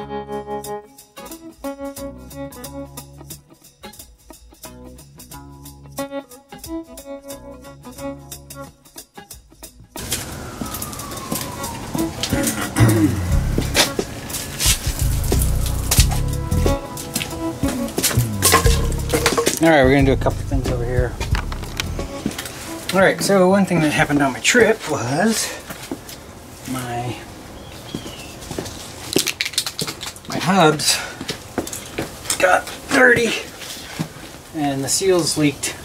Alright, we're going to do a couple things over here. Alright, so one thing that happened on my trip was my hubs got dirty and the seals leaked.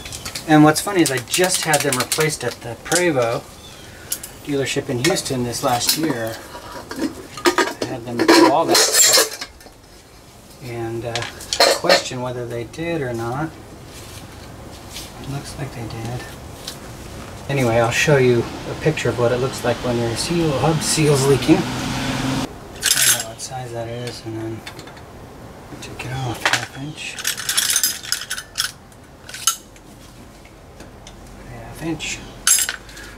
And what's funny is I just had them replaced at the Prevost dealership in Houston this last year. I had them do all that stuff. And question whether they did or not. It looks like they did. Anyway, I'll show you a picture of what it looks like when your hub seal's leaking. Find out what size that is, and then take it off, 1/2 inch. 1/2 inch.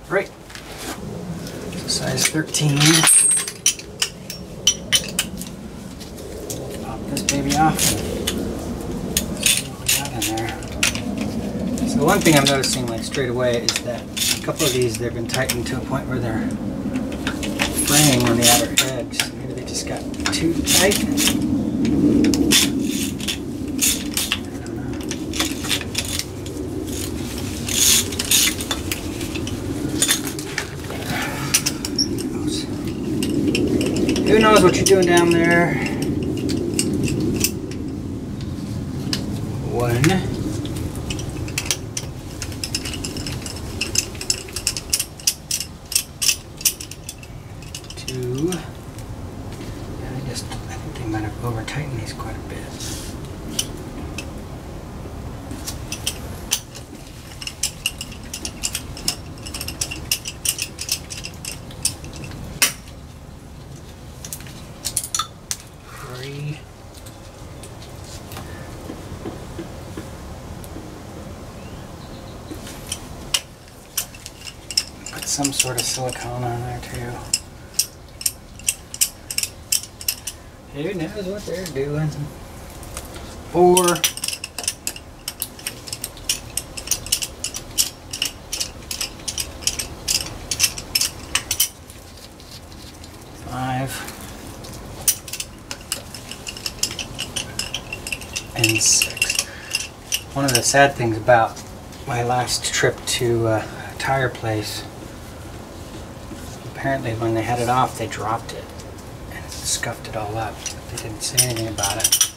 Right. So size 13. Pop this baby off and see what we got in there. So one thing I'm noticing like straight away is that a couple of these, they've been tightened to a point where they're fraying on the outer edge. So maybe they just got too tight. I don't know. Who knows what you're doing down there? One. 2. Yeah, I think they might have over tightened these quite a bit. 3. Put some sort of silicone on there too. Who knows what they're doing? 4. 5. And 6. One of the sad things about my last trip to a tire place, apparently when they had it off, they dropped it. Scuffed it all up. They didn't say anything about it.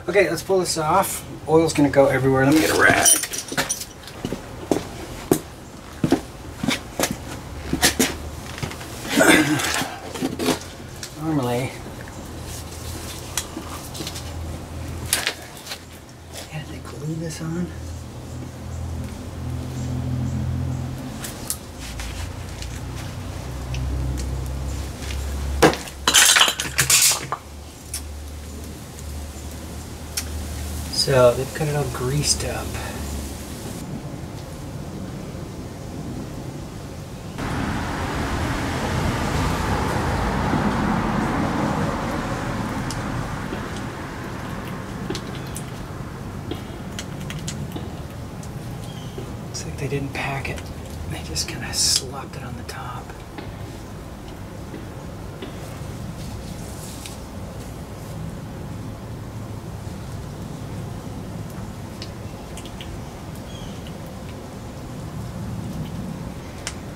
Okay, let's pull this off. Oil's gonna go everywhere. Let me get a rag. Normally, yeah, did they glue this on? So they've got it all greased up. Looks like they didn't pack it. They just kind of slopped it on the top.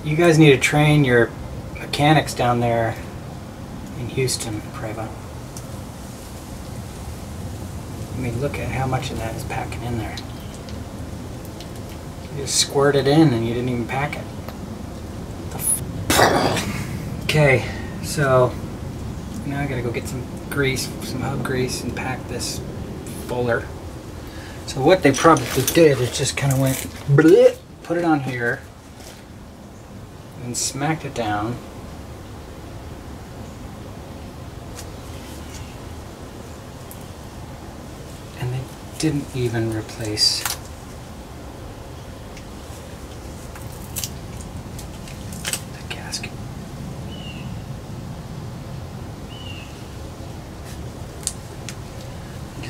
You guys need to train your mechanics down there in Houston, Prevost. I mean, look at how much of that is packing in there. You just squirt it in and you didn't even pack it. Okay, so now I gotta go get some grease, some hub grease, and pack this fuller. So what they probably did is just kind of went, bleh, put it on here, and smacked it down. And they didn't even replace the gasket.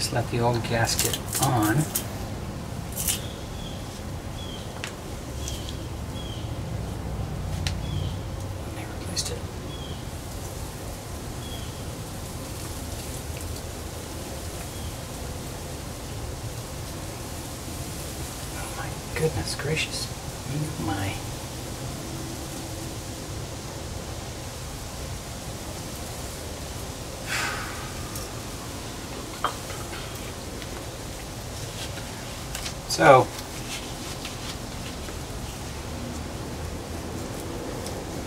just let the old gasket on. They replaced it. Oh my goodness gracious. My. So,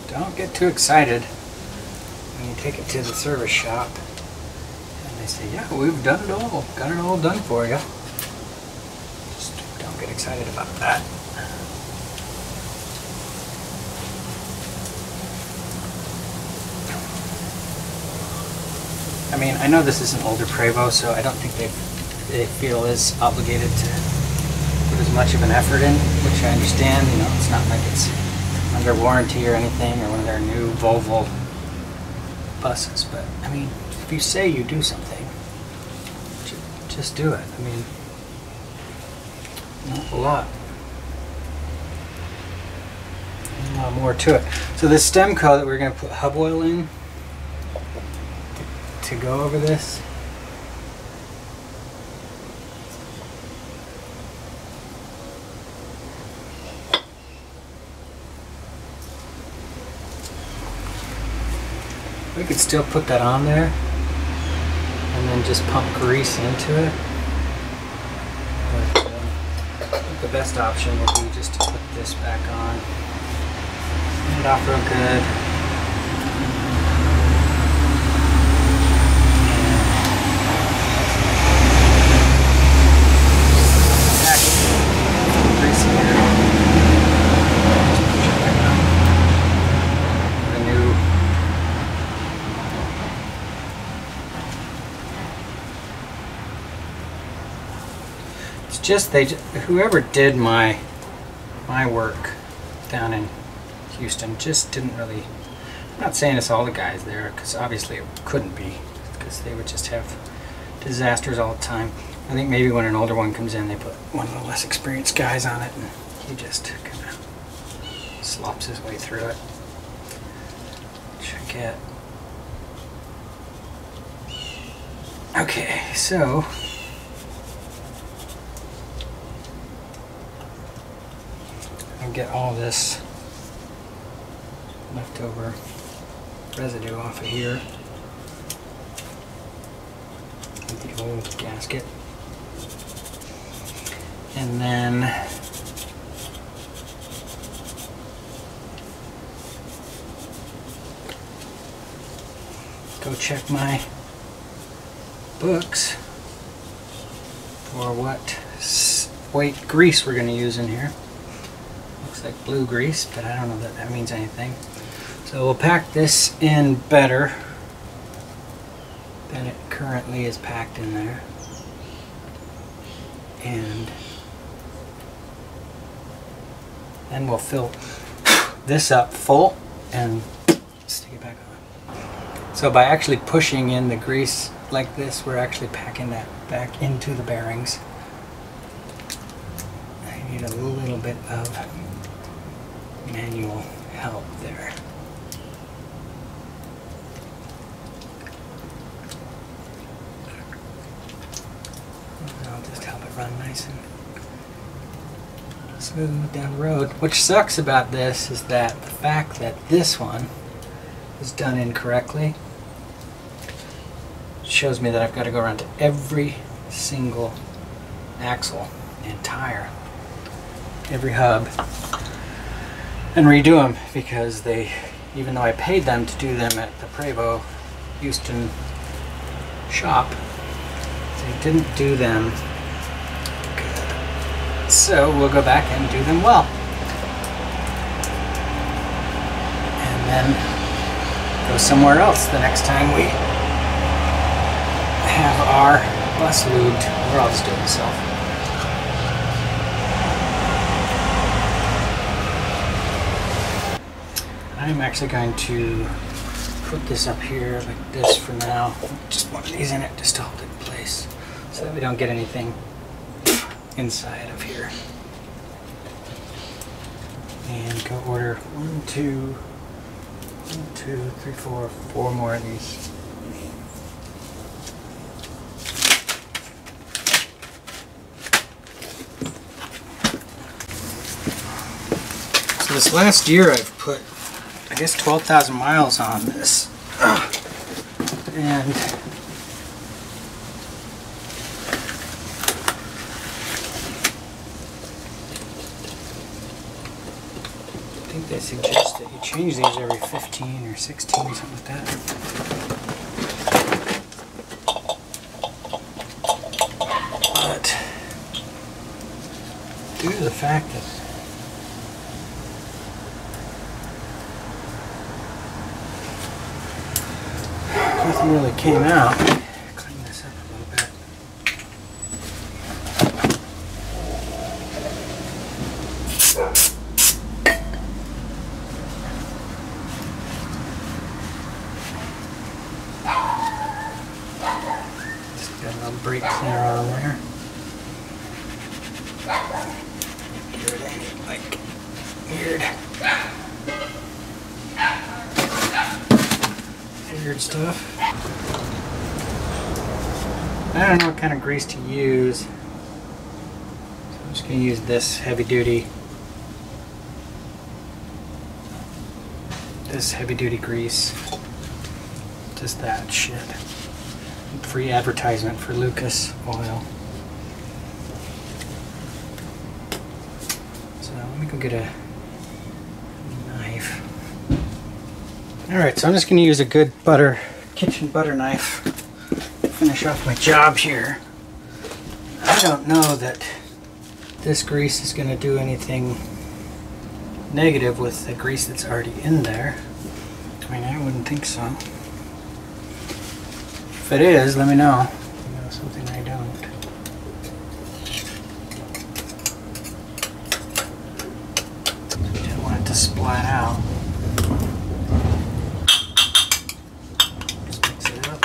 don't get too excited when you take it to the service shop and they say, yeah, we've done it all, got it all done for you. Just don't get excited about that. I mean, I know this is an older Prevost, so I don't think they feel as obligated to put as much of an effort in, which I understand. You know, it's not like it's under warranty or anything, or one of their new Volvo buses. But I mean, if you say you do something, just do it. I mean, not a lot. A lot more to it. So this stem coat that we're going to put hub oil in to go over this. We could still put that on there and then just pump grease into it. But I think the best option would be just to put this back on. Get it off real good. Just whoever did my work down in Houston just didn't really. I'm not saying it's all the guys there, because obviously it couldn't be, because they would just have disasters all the time. I think maybe when an older one comes in, they put one of the less experienced guys on it, and he just kind of slops his way through it. Which I get. Okay, so. Get all this leftover residue off of here with the old gasket, and then go check my books for what weight grease we're going to use in here. Like blue grease, but I don't know that that means anything. So we'll pack this in better than it currently is packed in there, and then we'll fill this up full and stick it back on. So by actually pushing in the grease like this, we're actually packing that back into the bearings. I need a little bit of manual help there. I'll just help it run nice and smooth down the road. Which sucks about this is that the fact that this one is done incorrectly shows me that I've got to go around to every single axle and tire, every hub, and redo them, because they, even though I paid them to do them at the Prevost Houston shop, they didn't do them good. So we'll go back and do them well. And then go somewhere else the next time we have our bus lubed, or I'll just do it myself. I'm actually going to put this up here like this for now. Just one of these in it just to hold it in place. so that we don't get anything inside of here. And go order 1, 2, 3, 4, 4 more of these. So this last year I've put, I guess, 12,000 miles on this. And I think they suggest that you change these every 15 or 16, something like that. But due to the fact that nothing really came out, clean this up a little bit. Just got a little brake cleaner on there. Get rid of any like weird stuff. I don't know what kind of grease to use, so I'm just going to use this heavy duty grease. Just that shit. Free advertisement for Lucas Oil. So let me go get a knife. Alright, so I'm just going to use a good kitchen butter knife to finish off my job here. I don't know that this grease is going to do anything negative with the grease that's already in there. I mean, I wouldn't think so. If it is, let me know. You know, something I don't. Didn't want it to splat out. Just mix it up.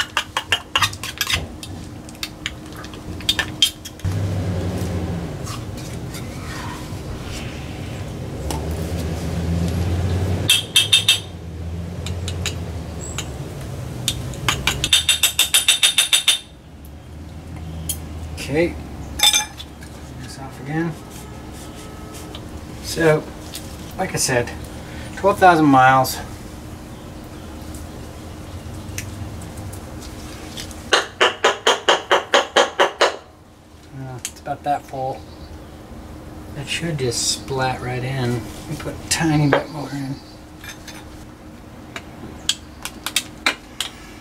Okay, clean this off again. So, like I said, 12,000 miles. It's about that full. That should just splat right in. Let me put a tiny bit more in.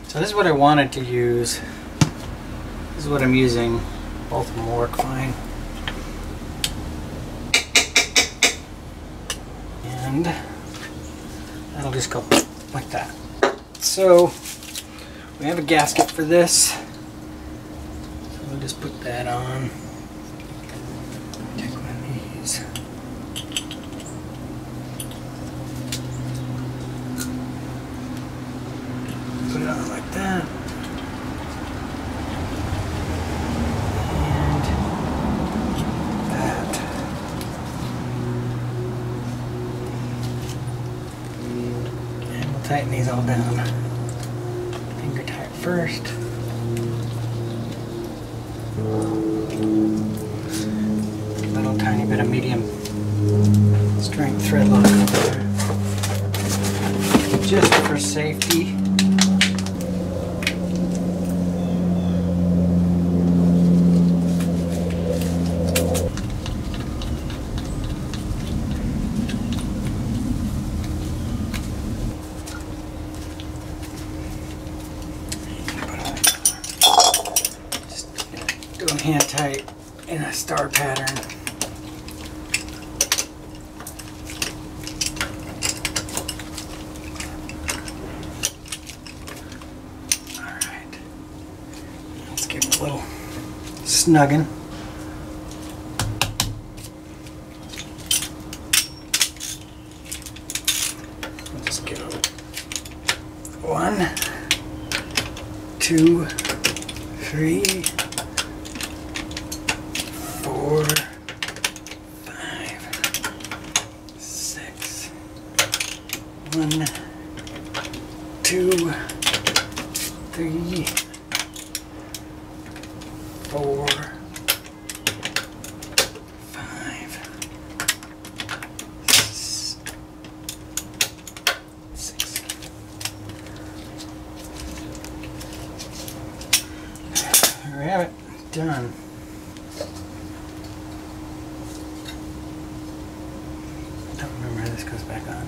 So this is what I wanted to use. This is what I'm using. Both of them work fine. And that'll just go like that. So we have a gasket for this. So we'll just put that on. Take one of these. Put it on like that. Tighten these all down. Finger tight first. A little tiny bit of medium strength thread lock over there. Just for safety. Hand tight in a star pattern. Alright. Let's give it a little snugging. We'll just go 1, 2, 3, 4, 5, 6, 1, 2, 3, 4, 5, 6. There we have it. Done. Don't remember how this goes back on.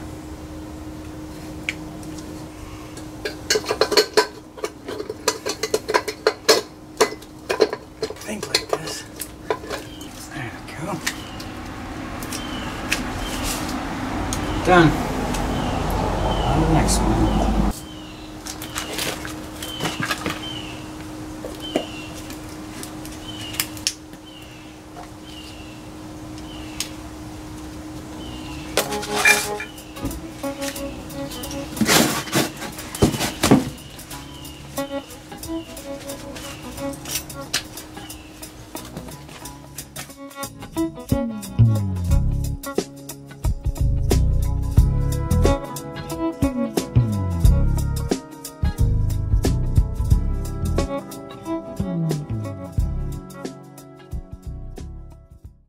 Think like this. There we go. Done. On to the next one.